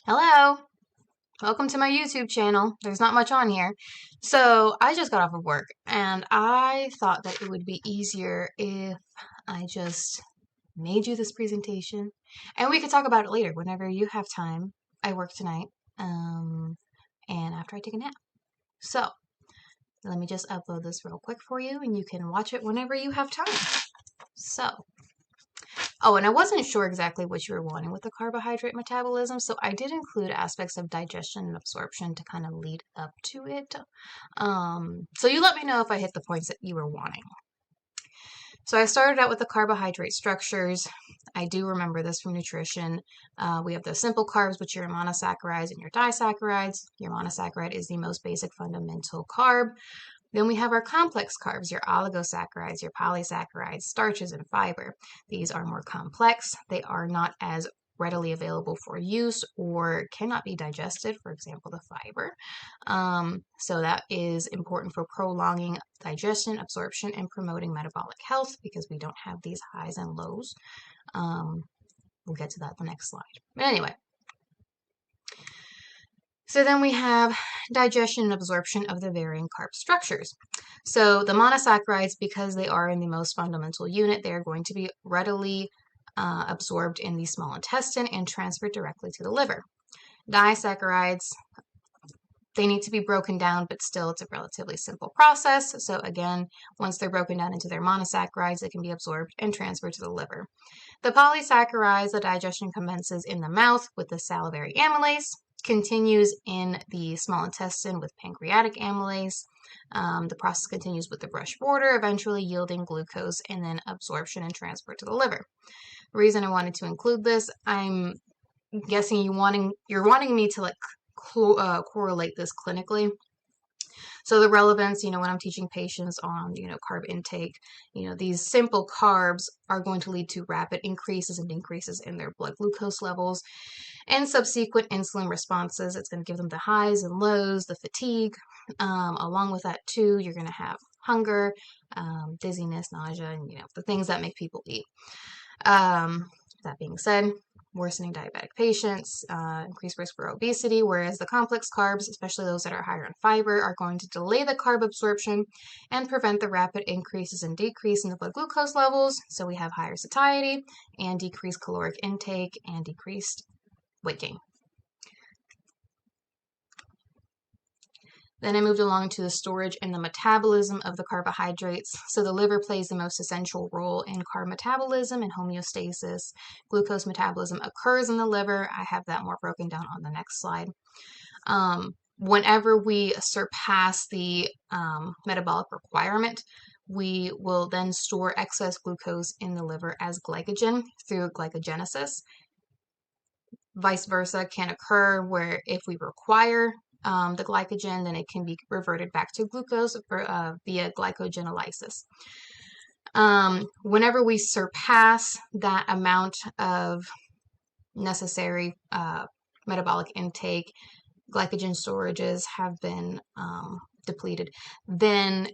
Hello, welcome to my YouTube channel. There's not much on here. So I just got off of work and I thought that it would be easier if I just made you this presentation and we could talk about it later whenever you have time. I work tonight and after I take a nap. So let me just upload this real quick for you and you can watch it whenever you have time. So Oh, and I wasn't sure exactly what you were wanting with the carbohydrate metabolism, so I did include aspects of digestion and absorption to kind of lead up to it. So you let me know if I hit the points that you were wanting. So I started out with the carbohydrate structures. I do remember this from nutrition. We have the simple carbs, which are your monosaccharides and your disaccharides. Your monosaccharide is the most basic fundamental carb. Then we have our complex carbs, your oligosaccharides, your polysaccharides, starches, and fiber. These are more complex. They are not as readily available for use or cannot be digested, for example, the fiber. So that is important for prolonging digestion, absorption, and promoting metabolic health because we don't have these highs and lows. We'll get to that the next slide. But anyway, so then we have digestion and absorption of the varying carb structures. So the monosaccharides, because they are in the most fundamental unit, they are going to be readily absorbed in the small intestine and transferred directly to the liver. Disaccharides, they need to be broken down, but still it's a relatively simple process. So again, once they're broken down into their monosaccharides, they can be absorbed and transferred to the liver. The polysaccharides, the digestion commences in the mouth with the salivary amylase, continues in the small intestine with pancreatic amylase. The process continues with the brush border, eventually yielding glucose and then absorption and transfer to the liver. The reason I wanted to include this, I'm guessing you're wanting me to like correlate this clinically. So the relevance, when I'm teaching patients on, carb intake, these simple carbs are going to lead to rapid increases and decreases in their blood glucose levels and subsequent insulin responses. It's going to give them the highs and lows, the fatigue. Along with that too, you're going to have hunger, dizziness, nausea, and, the things that make people eat. That being said, worsening diabetic patients, increased risk for obesity, whereas the complex carbs, especially those that are higher in fiber, are going to delay the carb absorption and prevent the rapid increases and decrease in the blood glucose levels. So we have higher satiety and decreased caloric intake and decreased weight gain. Then I moved along to the storage and the metabolism of the carbohydrates. So the liver plays the most essential role in carb metabolism and homeostasis. Glucose metabolism occurs in the liver. I have that more broken down on the next slide. Whenever we surpass the metabolic requirement, we will then store excess glucose in the liver as glycogen through glycogenesis. Vice versa can occur where if we require the glycogen, then it can be reverted back to glucose via glycogenolysis. Whenever we surpass that amount of necessary metabolic intake, glycogen storages have been depleted, then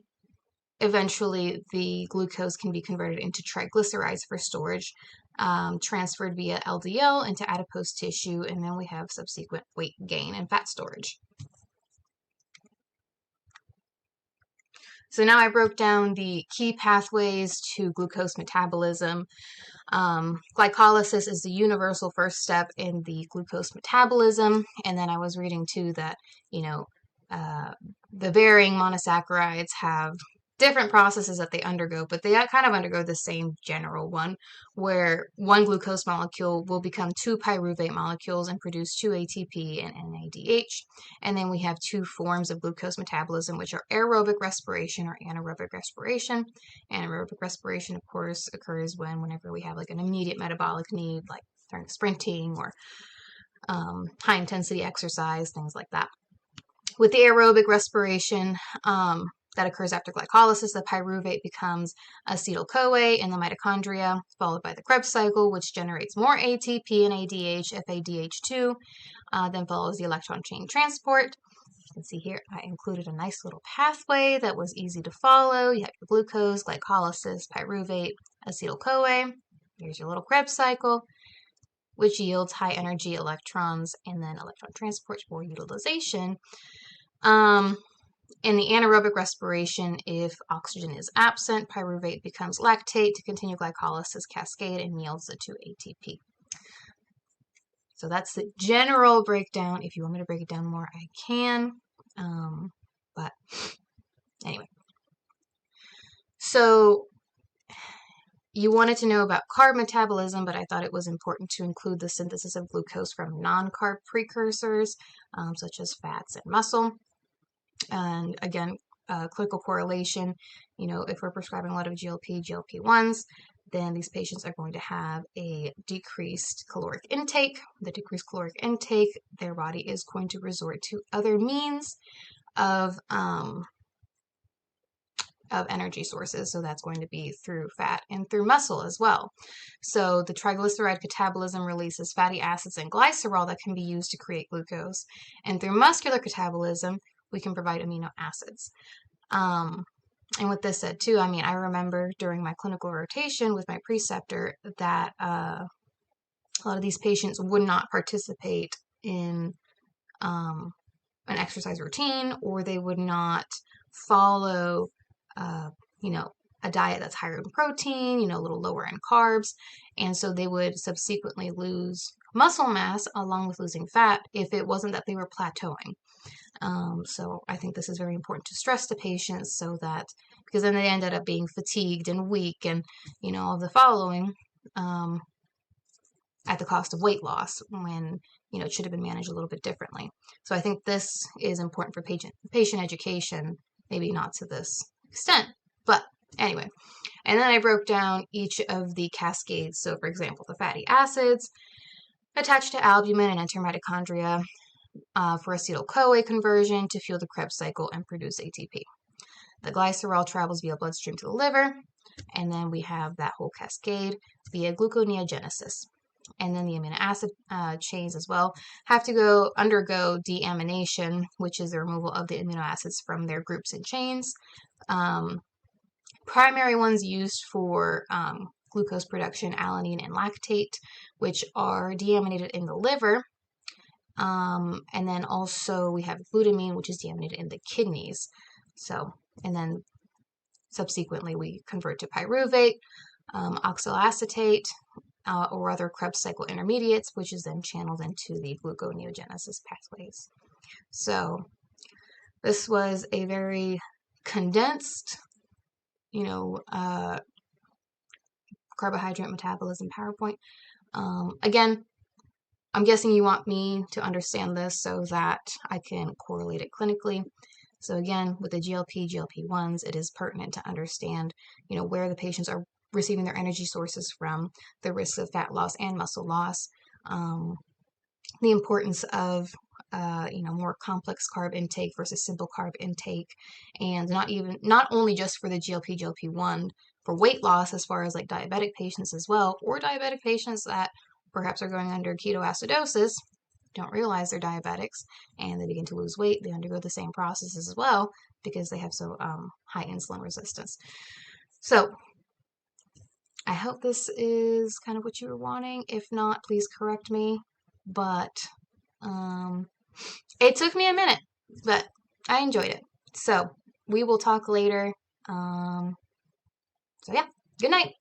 eventually the glucose can be converted into triglycerides for storage, transferred via LDL into adipose tissue, and then we have subsequent weight gain and fat storage. So now I broke down the key pathways to glucose metabolism. Glycolysis is the universal first step in the glucose metabolism. And then I was reading too that, the varying monosaccharides have different processes that they undergo, but they kind of undergo the same general one, where one glucose molecule will become two pyruvate molecules and produce two ATP and NADH. And then we have two forms of glucose metabolism, which are aerobic respiration or anaerobic respiration. Anaerobic respiration, of course, occurs whenever we have like an immediate metabolic need, like during sprinting or high intensity exercise, things like that. With the aerobic respiration, that occurs after glycolysis, the pyruvate becomes acetyl-CoA in the mitochondria, followed by the Krebs cycle, which generates more ATP and ADH, FADH2, then follows the electron chain transport. You can see here I included a nice little pathway that was easy to follow. You have your glucose, glycolysis, pyruvate, acetyl-CoA. Here's your little Krebs cycle. which yields high energy electrons and then electron transport or utilization. In the anaerobic respiration, if oxygen is absent, pyruvate becomes lactate to continue glycolysis cascade and yields the 2-ATP. So that's the general breakdown. If you want me to break it down more, I can. But anyway. So you wanted to know about carb metabolism, but I thought it was important to include the synthesis of glucose from non-carb precursors, such as fats and muscle. And again, clinical correlation, if we're prescribing a lot of GLP-1s, then these patients are going to have a decreased caloric intake. The decreased caloric intake, their body is going to resort to other means of energy sources. So that's going to be through fat and through muscle as well. So the triglyceride catabolism releases fatty acids and glycerol that can be used to create glucose. And through muscular catabolism, we can provide amino acids. And with this said too, I remember during my clinical rotation with my preceptor that a lot of these patients would not participate in an exercise routine, or they would not follow, a diet that's higher in protein, a little lower in carbs. And so they would subsequently lose muscle mass along with losing fat if it wasn't that they were plateauing. So I think this is very important to stress to patients so that, because then they ended up being fatigued and weak and, all the following, at the cost of weight loss when, it should have been managed a little bit differently. So I think this is important for patient education, maybe not to this extent, but anyway. And then I broke down each of the cascades. So for example, the fatty acids attach to albumin and enter mitochondria for acetyl-CoA conversion to fuel the Krebs cycle and produce ATP. The glycerol travels via bloodstream to the liver, and then we have that whole cascade via gluconeogenesis. And then the amino acid chains as well have to undergo deamination, which is the removal of the amino acids from their groups and chains. Primary ones used for glucose production, alanine and lactate, which are deaminated in the liver. And then also we have glutamine, which is deaminated in the kidneys. So, and then subsequently we convert to pyruvate, oxaloacetate, or other Krebs cycle intermediates, which is then channeled into the gluconeogenesis pathways. So this was a very condensed, carbohydrate metabolism PowerPoint. Again, I'm guessing you want me to understand this so that I can correlate it clinically. So again, with the GLP-1s, it is pertinent to understand, where the patients are receiving their energy sources from, the risks of fat loss and muscle loss, the importance of, more complex carb intake versus simple carb intake, and not only just for the GLP-1 for weight loss, as far as like diabetic patients as well, or diabetic patients that perhaps are going under ketoacidosis, don't realize they're diabetics, and they begin to lose weight. They undergo the same processes as well because they have so high insulin resistance. So I hope this is kind of what you were wanting. If not, please correct me. But it took me a minute, but I enjoyed it. So we will talk later. So yeah, good night.